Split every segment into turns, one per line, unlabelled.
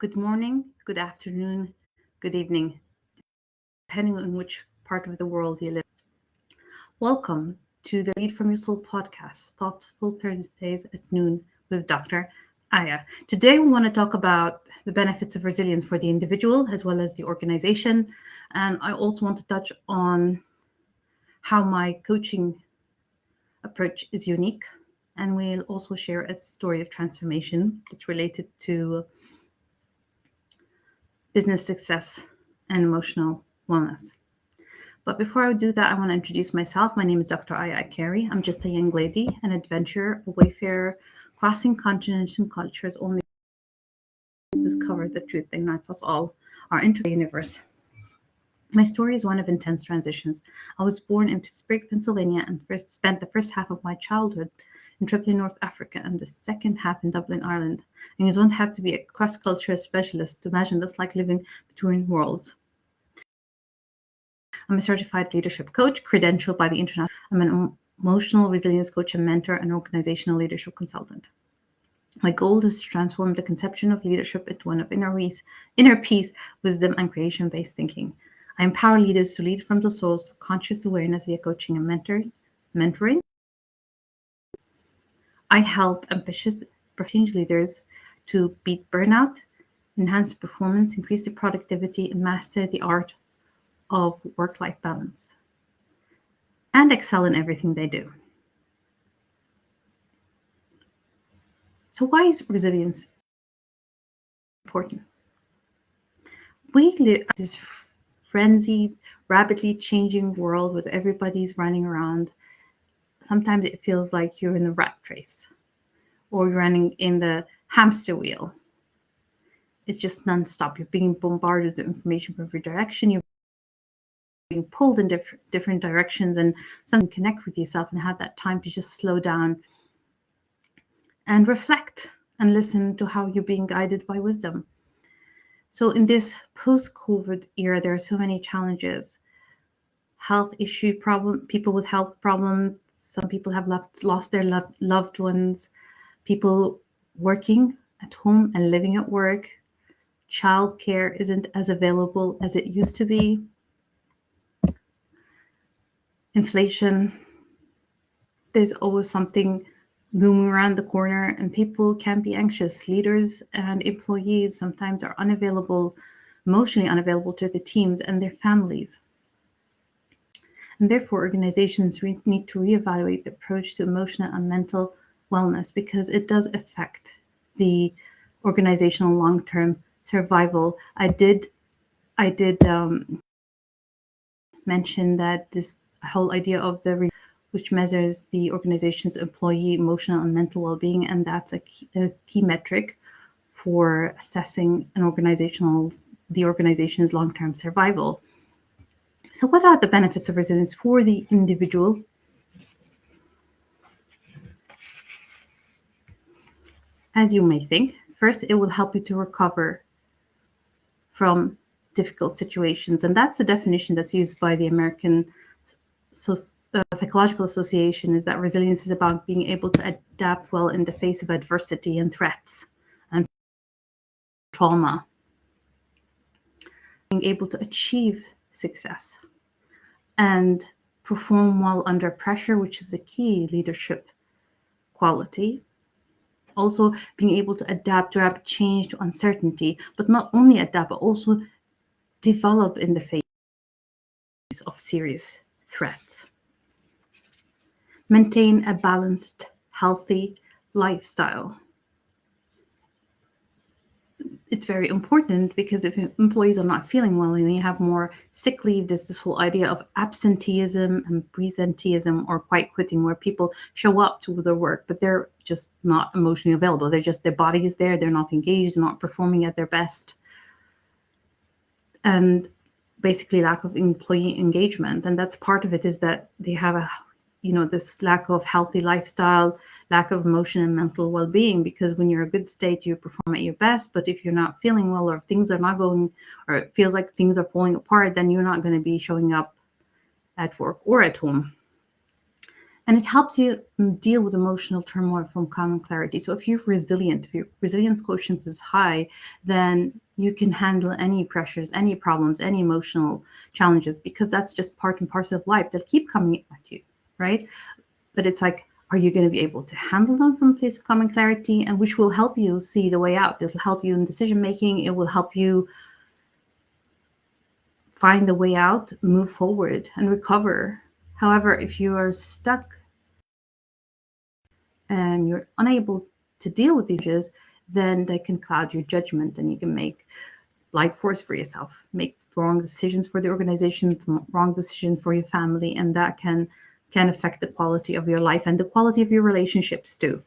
Good morning, good afternoon, good evening, depending on which part of the world you live. Welcome to the Read from Your Soul podcast, Thoughtful Thursdays at noon with Dr. Aya. Today, we want to talk about the benefits of resilience for the individual as well as the organization. And I also want to touch on how my coaching approach is unique. And we'll also share a story of transformation that's related to business success and emotional wellness. But before I do that, I want to introduce myself. My name is Dr. Aya Carey. I'm just a young lady, an adventurer, a wayfarer, crossing continents and cultures only to discover the truth that unites us all, our inner universe. My story is one of intense transitions. I was born in Pittsburgh, Pennsylvania, and spent the first half of my childhood in Tripoli, North Africa, and the second half in Dublin, Ireland. And you don't have to be a cross-cultural specialist to imagine that's like living between worlds. I'm a certified leadership coach, credentialed by the International. I'm an emotional resilience coach and mentor and organizational leadership consultant. My goal is to transform the conception of leadership into one of inner peace, wisdom, and creation-based thinking. I empower leaders to lead from the source of conscious awareness via coaching and mentoring. I help ambitious change leaders to beat burnout, enhance performance, increase their productivity, and master the art of work-life balance, and excel in everything they do. So why is resilience important? We live in this frenzied, rapidly changing world with everybody's running around. Sometimes it feels like you're in the rat race or you're running in the hamster wheel. It's just nonstop. You're being bombarded with information from every direction. You're being pulled in different directions, and some connect with yourself and have that time to just slow down and reflect and listen to how you're being guided by wisdom. So in this post-COVID era, there are so many challenges. Health issue problem, people with health problems. Some people have lost their loved ones. People working at home and living at work. Childcare isn't as available as it used to be. Inflation. There's always something looming around the corner, and people can be anxious. Leaders and employees sometimes are emotionally unavailable to the teams and their families. And therefore, organizations need to reevaluate the approach to emotional and mental wellness, because it does affect the organizational long-term survival. I did mention that this whole idea of which measures the organization's employee emotional and mental well-being, and that's a key metric for assessing the organization's long-term survival. So what are the benefits of resilience for the individual? As you may think, first, it will help you to recover from difficult situations. And that's the definition that's used by the American Psychological Association, is that resilience is about being able to adapt well in the face of adversity and threats and trauma. Being able to achieve success and perform well under pressure, which is a key leadership quality. Also being able to adapt to rapid change, to uncertainty, but not only adapt, but also develop in the face of serious threats. Maintain a balanced, healthy lifestyle. It's very important, because if employees are not feeling well and you have more sick leave, there's this whole idea of absenteeism and presenteeism, or quiet quitting, where people show up to their work, but they're just not emotionally available. Their body is there, they're not engaged, not performing at their best. And basically lack of employee engagement. And that's part of it, is that they have this lack of healthy lifestyle, lack of emotion and mental well-being, because when you're in a good state, you perform at your best. But if you're not feeling well, or if things are not going, or it feels like things are falling apart, then you're not going to be showing up at work or at home. And it helps you deal with emotional turmoil from calm and clarity. So if you're resilient, if your resilience quotient is high, then you can handle any pressures, any problems, any emotional challenges, because that's just part and parcel of life. They'll keep coming at you, right? But it's like, are you going to be able to handle them from a place of calm and clarity? And which will help you see the way out. It'll help you in decision making. It will help you find the way out, move forward, and recover. However, if you are stuck and you're unable to deal with these issues, then they can cloud your judgment, and you can make life worse for yourself, make wrong decisions for the organization, wrong decisions for your family, and that can affect the quality of your life and the quality of your relationships too.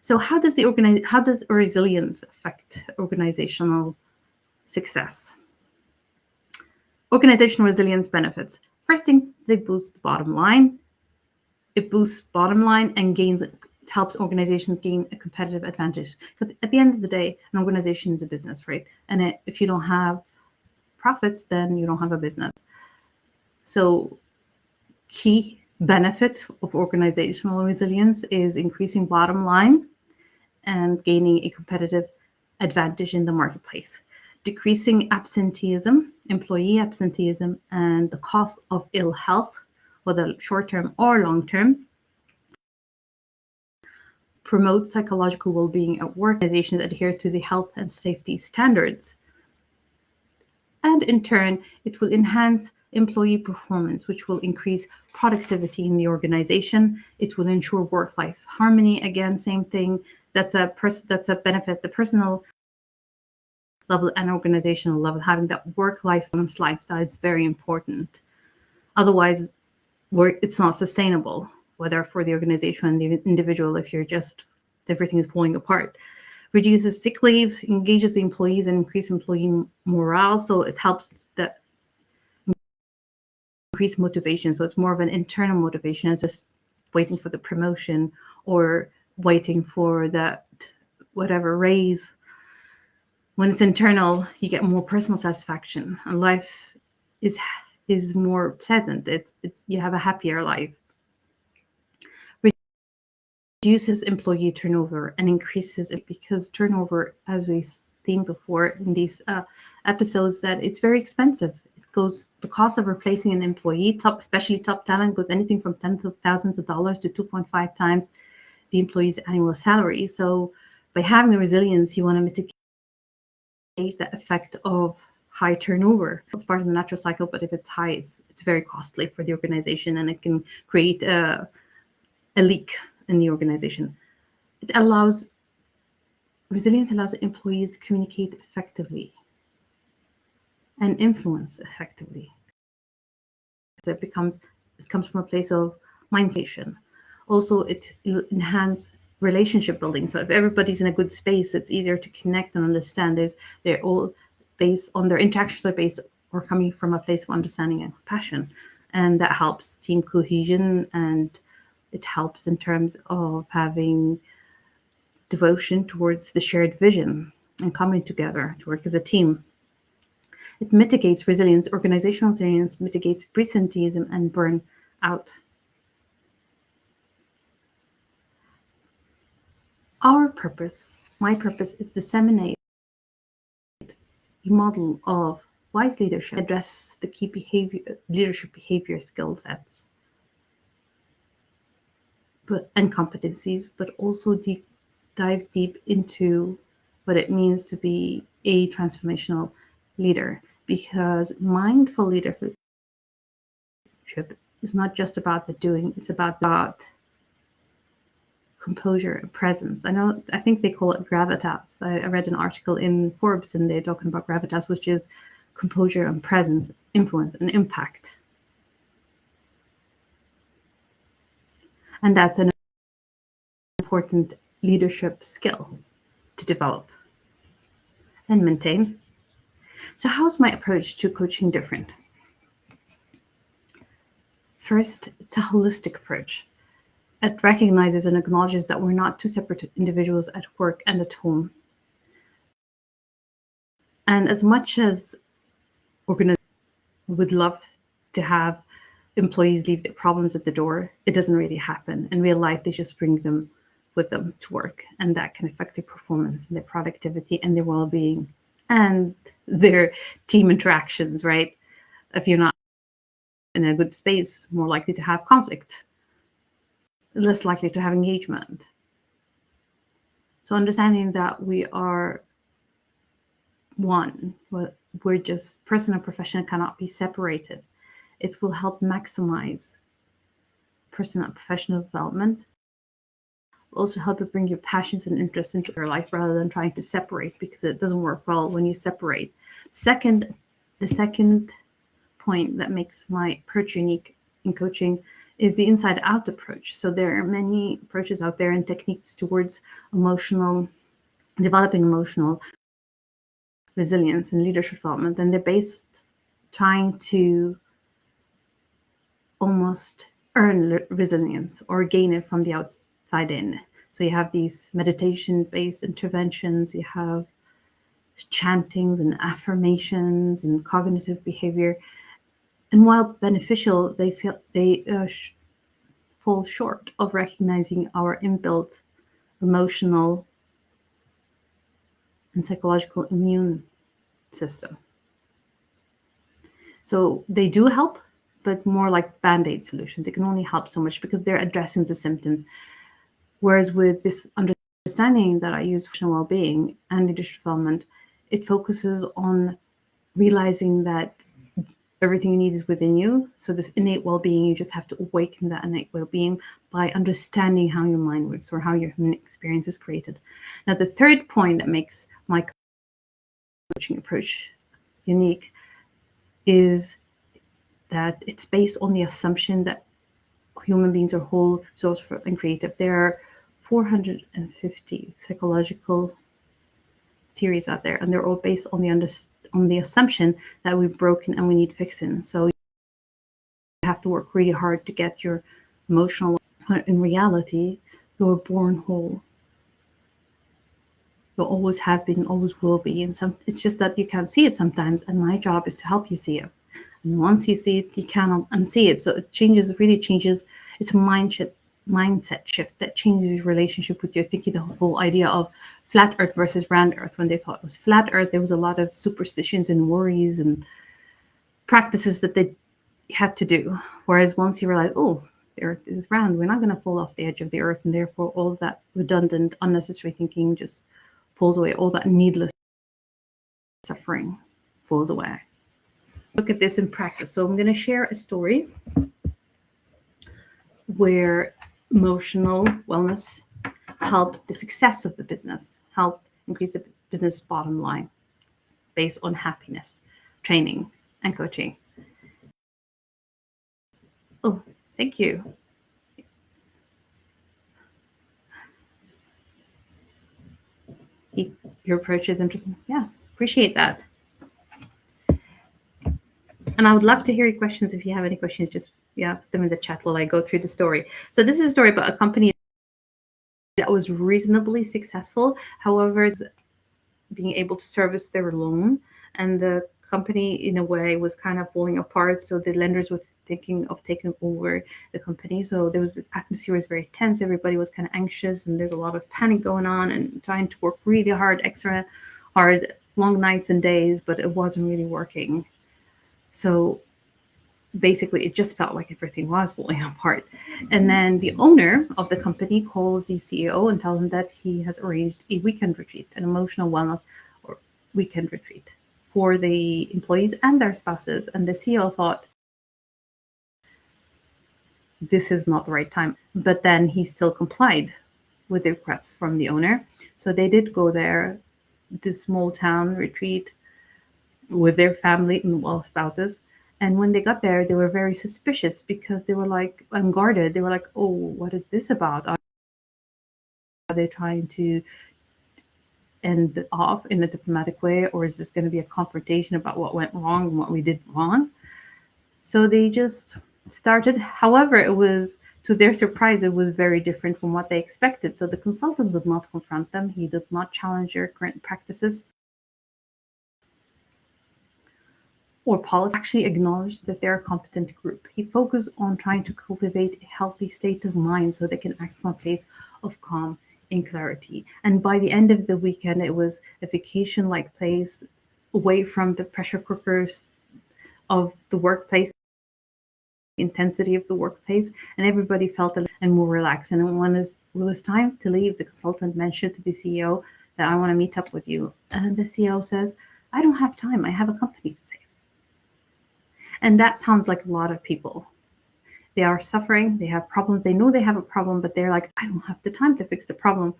So how does resilience affect organizational success? Organizational resilience benefits. First thing, they boost the bottom line. It boosts bottom line and helps organizations gain a competitive advantage. Because at the end of the day, an organization is a business, right? And if you don't have profits, then you don't have a business. So key benefit of organizational resilience is increasing bottom line and gaining a competitive advantage in the marketplace, decreasing absenteeism, employee absenteeism, and the cost of ill health, whether short-term or long-term, promote psychological well-being at work. Organizations adhere to the health and safety standards. And in turn, it will enhance employee performance, which will increase productivity in the organization. It will ensure work-life harmony. Again, same thing. That's a benefit, the personal level and organizational level. Having that work-life lifestyle is very important. Otherwise, it's not sustainable, whether for the organization and the individual, if everything is falling apart. Reduces sick leave, engages the employees, and increase employee morale. So it helps that increase motivation. So it's more of an internal motivation as just waiting for the promotion or waiting for that whatever raise. When it's internal, you get more personal satisfaction, and life is more pleasant. It's you have a happier life. Reduces employee turnover and increases it, because turnover, as we've seen before in these episodes, that it's very expensive. The cost of replacing an employee, especially top talent, goes anything from tens of thousands of dollars to 2.5 times the employee's annual salary. So by having the resilience, you want to mitigate the effect of high turnover. It's part of the natural cycle, but if it's high, it's very costly for the organization, and it can create a leak in the organization. Resilience allows employees to communicate effectively and influence effectively. It comes from a place of mindfulness. Also, it enhances relationship building. So if everybody's in a good space, it's easier to connect and understand. They're all based on their interactions are based or coming from a place of understanding and compassion, and that helps team cohesion, and it helps in terms of having devotion towards the shared vision and coming together to work as a team. It mitigates resilience. Organizational resilience mitigates presenteeism and burnout. My purpose, is disseminate a model of wise leadership, address the key leadership behavior skill sets and competencies, but also dives deep into what it means to be a transformational leader, because mindful leadership is not just about the doing, it's about composure and presence. I think they call it gravitas. I read an article in Forbes, and they're talking about gravitas, which is composure and presence, influence and impact. And that's an important leadership skill to develop and maintain. So how's my approach to coaching different? First, it's a holistic approach. It recognizes and acknowledges that we're not two separate individuals at work and at home. And as much as organizations would love to have employees leave their problems at the door, it doesn't really happen. In real life, they just bring them with them to work, and that can affect their performance and their productivity and their well-being and their team interactions, right? If you're not in a good space, more likely to have conflict, less likely to have engagement. So understanding that we are one, we're just personal and professional cannot be separated. It will help maximize personal and professional development. Also help you bring your passions and interests into your life rather than trying to separate, because it doesn't work well when you separate. The second point that makes my approach unique in coaching is the inside out approach. So there are many approaches out there and techniques towards developing emotional resilience and leadership development, and they're based trying to almost earn resilience or gain it from the outside in. So you have these meditation-based interventions, you have chantings and affirmations and cognitive behavior. And while beneficial, they fall short of recognizing our inbuilt emotional and psychological immune system. So they do help, but more like band-aid solutions. It can only help so much because they're addressing the symptoms. Whereas with this understanding that I use for well-being and leadership development, it focuses on realizing that everything you need is within you. So this innate well-being, you just have to awaken that innate well-being by understanding how your mind works or how your human experience is created. Now, the third point that makes my coaching approach unique is that it's based on the assumption that human beings are whole, resourceful, and creative. There are 450 psychological theories out there, and they're all based on the assumption that we're broken and we need fixing. So you have to work really hard to get your emotional. In reality, you're born whole. You always have been, always will be. And it's just that you can't see it sometimes. And my job is to help you see it. And once you see it, you cannot unsee it. So it really changes. It's a mindset shift that changes your relationship with your thinking. The whole idea of flat earth versus round earth. When they thought it was flat earth, there was a lot of superstitions and worries and practices that they had to do. Whereas once you realize, oh, the earth is round, we're not going to fall off the edge of the earth. And therefore all that redundant, unnecessary thinking just falls away. All that needless suffering falls away. Look at this in practice. So I'm going to share a story where emotional wellness helped the success of the business, helped increase the business bottom line based on happiness, training, and coaching. Oh, thank you. Your approach is interesting. Yeah, appreciate that. And I would love to hear your questions. If you have any questions, just put them in the chat while I go through the story. So this is a story about a company that was reasonably successful. However, it's being able to service their loan, and the company in a way was kind of falling apart. So the lenders were thinking of taking over the company. So there was, the atmosphere was very tense. Everybody was kind of anxious, and there's a lot of panic going on and trying to work really hard, extra hard, long nights and days, but it wasn't really working. So basically, it just felt like everything was falling apart. And then the owner of the company calls the CEO and tells him that he has arranged a weekend retreat, an emotional wellness or weekend retreat for the employees and their spouses. And the CEO thought, this is not the right time. But then he still complied with the requests from the owner. So they did go there, this small town retreat with their family and spouses. And when they got there, they were very suspicious because they were like unguarded. They were like, oh, what is this about? Are they trying to end it off in a diplomatic way? Or is this going to be a confrontation about what went wrong and what we did wrong? So they just started. However, it was, to their surprise, it was very different from what they expected. So the consultant did not confront them. He did not challenge their current practices or policy actually acknowledged that they're a competent group. He focused on trying to cultivate a healthy state of mind so they can act from a place of calm and clarity. And by the end of the weekend, it was a vacation like place away from the pressure cookers of the workplace, intensity of the workplace, and everybody felt a and more relaxed. And when it was time to leave, the consultant mentioned to the CEO that I want to meet up with you. And the CEO says, I don't have time. I have a company to save. And that sounds like a lot of people. They are suffering, they have problems, they know they have a problem, but they're like, I don't have the time to fix the problem.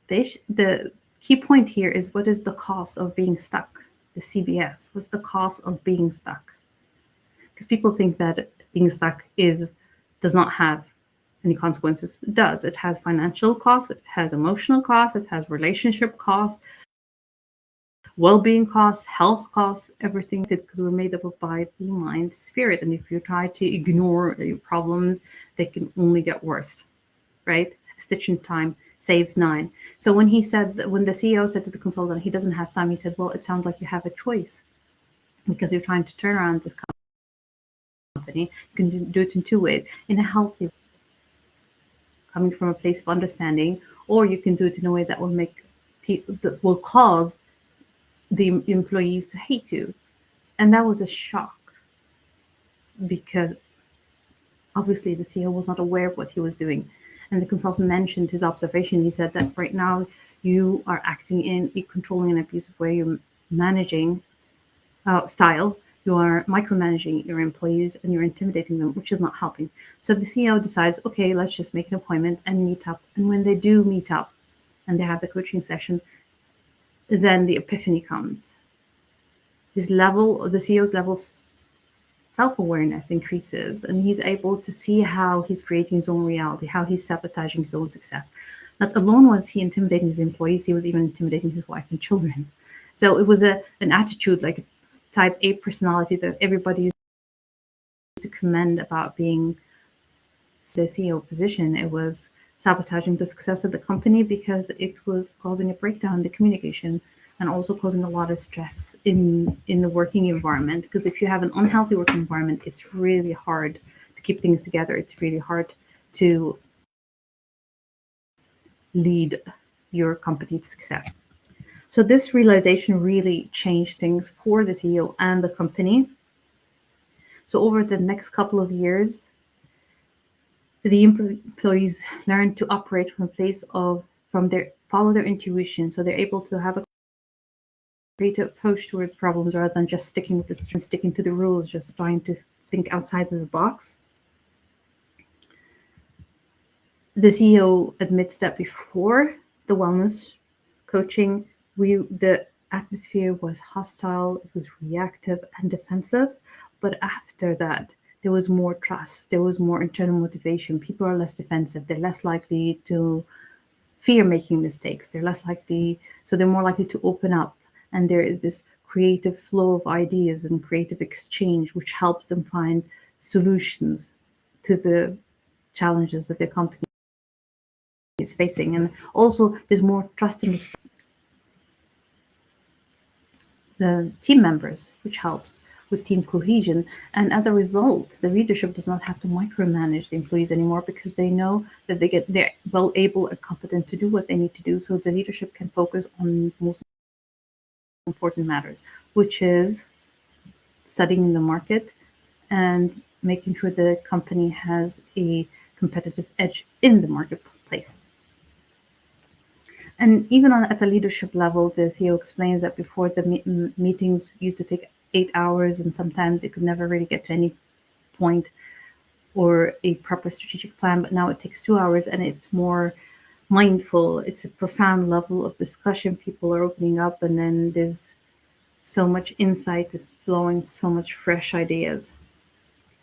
The key point here is, what is the cost of being stuck? The CBS. What's the cost of being stuck? Because people think that being stuck does not have any consequences. It does. It has financial costs, it has emotional costs, it has relationship costs, well-being costs, health costs, everything, because we're made up of body, mind, spirit. And if you try to ignore your problems, they can only get worse, right? A stitch in time saves nine. So when the CEO said to the consultant, he doesn't have time, he said, well, it sounds like you have a choice, because you're trying to turn around this company. You can do it in two ways: in a healthy, coming from a place of understanding, or you can do it in a way that will cause the employees to hate you. And that was a shock, because obviously the CEO was not aware of what he was doing. And the consultant mentioned his observation. He said that right now you are acting in a controlling and abusive way. You're managing style. You are micromanaging your employees and you're intimidating them, which is not helping. So the CEO decides, okay, let's just make an appointment and meet up. And when they do meet up and they have the coaching session, then the epiphany comes. The CEO's level of self-awareness increases, and he's able to see how he's creating his own reality, how he's sabotaging his own success. Not alone was he intimidating his employees, he was even intimidating his wife and children. So it was an attitude, like a type A personality, that everybody used to commend about being the CEO position. It was sabotaging the success of the company because it was causing a breakdown in the communication, and also causing a lot of stress in the working environment. Because if you have an unhealthy working environment, it's really hard to keep things together. It's really hard to lead your company's success. So this realization really changed things for the CEO and the company. So over the next couple of years, the employees learn to operate from a place of follow their intuition. So they're able to have a creative approach towards problems, rather than just sticking to the rules, just trying to think outside of the box. The CEO admits that before the wellness coaching, the atmosphere was hostile, it was reactive and defensive. But after that, there was more trust, there was more internal motivation. People are less defensive, they're less likely to fear making mistakes, they're more likely to open up. And there is this creative flow of ideas and creative exchange, which helps them find solutions to the challenges that their company is facing. And also, there's more trust and respect the team members, which helps with team cohesion. And as a result, the leadership does not have to micromanage the employees anymore, because they know that they're well able and competent to do what they need to do. So the leadership can focus on most important matters, which is studying the market and making sure the company has a competitive edge in the marketplace. And even at the leadership level, the CEO explains that before the meetings used to take 8 hours, and sometimes it could never really get to any point or a proper strategic plan. But now it takes 2 hours, and it's more mindful. It's a profound level of discussion. People are opening up, and then there's so much insight flowing, so much fresh ideas.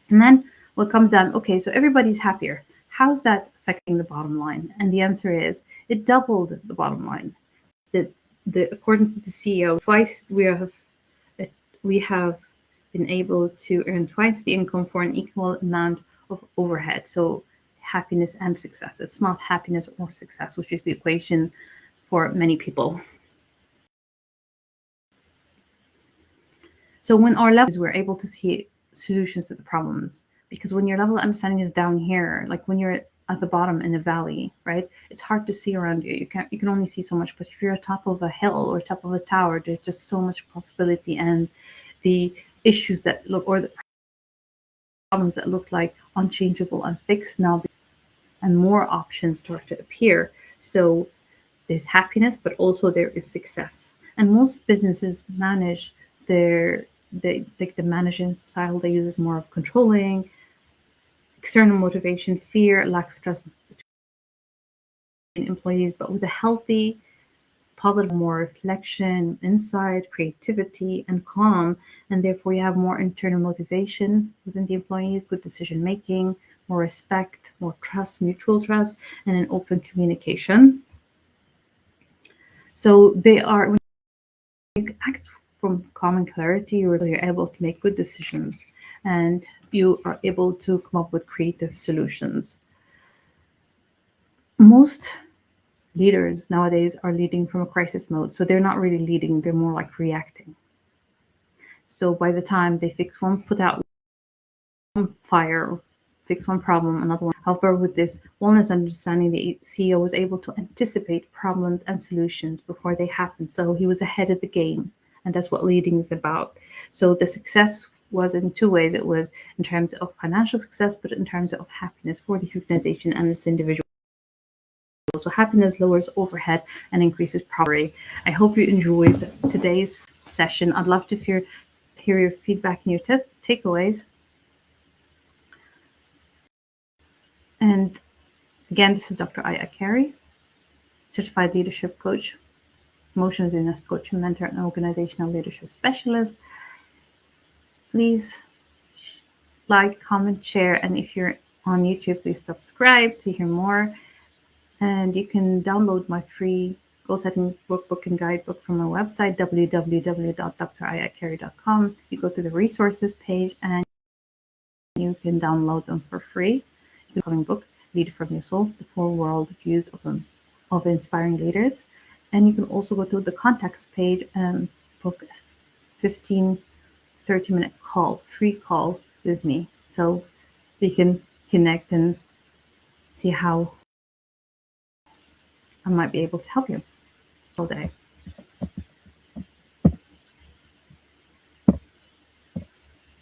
And then what comes down, okay, so everybody's happier. How's that affecting the bottom line? And the answer is, it doubled the bottom line. According to the CEO, twice we have been able to earn twice the income for an equal amount of overhead. So happiness and success. It's not happiness or success, which is the equation for many people. So when our levels, we're able to see solutions to the problems. Because when your level of understanding is down here, like when you're at the bottom in a valley, right? It's hard to see around you. You can only see so much. But if you're at top of a hill or top of a tower, there's just so much possibility, and the issues that look, or the problems that look like unchangeable and fixed now, and more options start to appear. So there's happiness, but also there is success. And most businesses manage the management style they use is more of controlling, external motivation, fear, lack of trust between employees, but with a healthy, positive, more reflection, insight, creativity, and calm. And therefore, you have more internal motivation within the employees, good decision making, more respect, more trust, mutual trust, and an open communication. So they are, when you act from common clarity, you're able to make good decisions, and you are able to come up with creative solutions. Most leaders nowadays are leading from a crisis mode. So they're not really leading, they're more like reacting. So by the time they fix one, put out one fire, fix one problem, another one. However, with this wellness understanding, the CEO was able to anticipate problems and solutions before they happen. So he was ahead of the game. And that's what leading is about. So the success was in two ways. It was in terms of financial success, but in terms of happiness for the organization and its individual. So happiness lowers overhead and increases productivity. I hope you enjoyed today's session. I'd love to hear your feedback and your takeaways. And again, this is Dr. Aya Carey, certified leadership coach, emotional resilience coach, and mentor, and organizational leadership specialist. Please like, comment, share, and if you're on YouTube, please subscribe to hear more. And you can download my free goal setting workbook and guidebook from my website, www.drayacarey.com. You go to the resources page and you can download them for free. The coming book, Lead From Your Soul, the 4 world views of inspiring leaders. And you can also go to the contacts page and book a 30-minute call, free call with me. So we can connect and see how I might be able to help you all day.